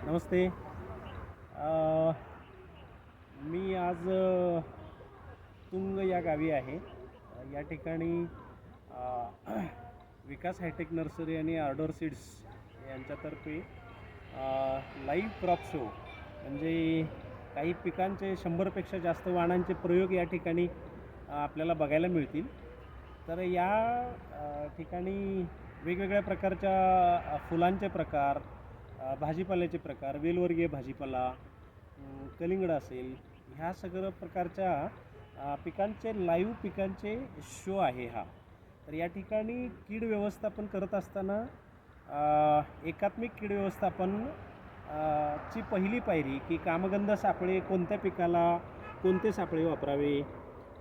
नमस्ते. मी आज तुंग या गावी आहे. या ठिकाणी विकास हायटेक नर्सरी आणि आर्डोर सीड्स यांच्यातर्फे लाईव्ह क्रॉप शो म्हणजे काही पिकांचे 100पेक्षा जास्त वाणांचे प्रयोग या ठिकाणी आपल्याला बघायला मिळतील. तर या ठिकाणी वेगवेगळ्या प्रकारच्या फुलांचे प्रकार, भाजीपाल्याचे प्रकार, वेलवर्गीय भाजीपाला, कलिंगड असेल, ह्या सगळ्या प्रकारच्या पिकांचे शो आहे हा. तर या ठिकाणी कीड व्यवस्थापन करत असताना एकात्मिक कीड व्यवस्थापन ची पहिली पायरी की कामगंध सापळे कोणत्या पिकाला कोणते सापळे वापरावे,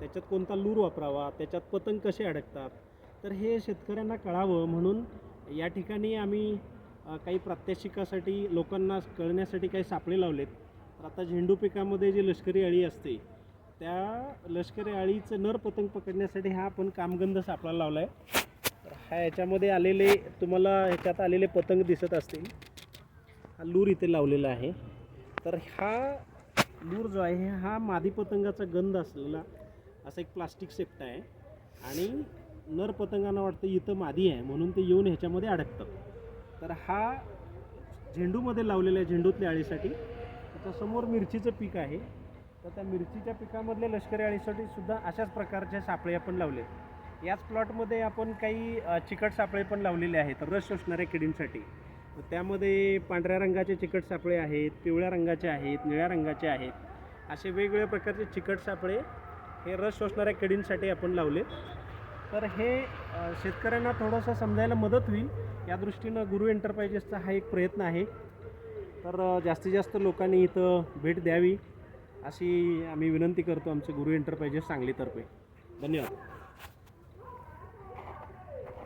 त्याच्यात कोणता लूर वापरावा, त्याच्यात पतंग कसे अडकतात, तर हे शेतकऱ्यांना कळावं म्हणून या ठिकाणी आम्ही काही प्रात्यक्षिकासाठी लोकांना कळण्यासाठी काही सापळे लावलेत. तर आता झेंडू पिकामध्ये जी लष्करी अळी असते त्या लष्करी अळीचं नर पतंग पकडण्यासाठी हा आपण कामगंध सापळा लावला आहे. तर हा याच्यामध्ये आलेले तुम्हाला ह्याच्यात आलेले पतंग दिसत असतील. हा लूर इथे लावलेला आहे. तर हा लूर जो आहे हा मादी पतंगाचा गंध असलेला असा एक प्लास्टिक सेप्टा आहे आणि नर पतंगांना वाटतं इथं मादी आहे म्हणून ते येऊन ह्याच्यामध्ये अडकतं. तर हा झेंडूमध्ये लावलेल्या झेंडूतल्या अळीसाठी. त्याच्यासमोर मिरचीचं पीक आहे. तर त्या मिरचीच्या पिकामधल्या लष्करी अळीसाठी सुद्धा अशाच प्रकारचे सापळे आपण लावले. याच प्लॉटमध्ये आपण काही चिकट सापळे पण लावलेले आहेत रस शोषणाऱ्या किडींसाठी. त्यामध्ये पांढऱ्या रंगाचे चिकट सापळे आहेत, पिवळ्या रंगाचे आहेत, निळ्या रंगाचे आहेत. असे वेगवेगळ्या प्रकारचे चिकट सापळे हे रस शोषणाऱ्या किडींसाठी आपण लावले. तर हे शेतकऱ्यांना थोडंसं समजायला मदत होईल या दृष्टीनं गुरु एंटरप्राइजेसचा हा एक प्रयत्न आहे. तर जास्तीत जास्त लोकांनी इथं भेट द्यावी अशी आम्ही विनंती करतो आमचे गुरु एंटरप्राइजेस सांगलीतर्फे. धन्यवाद.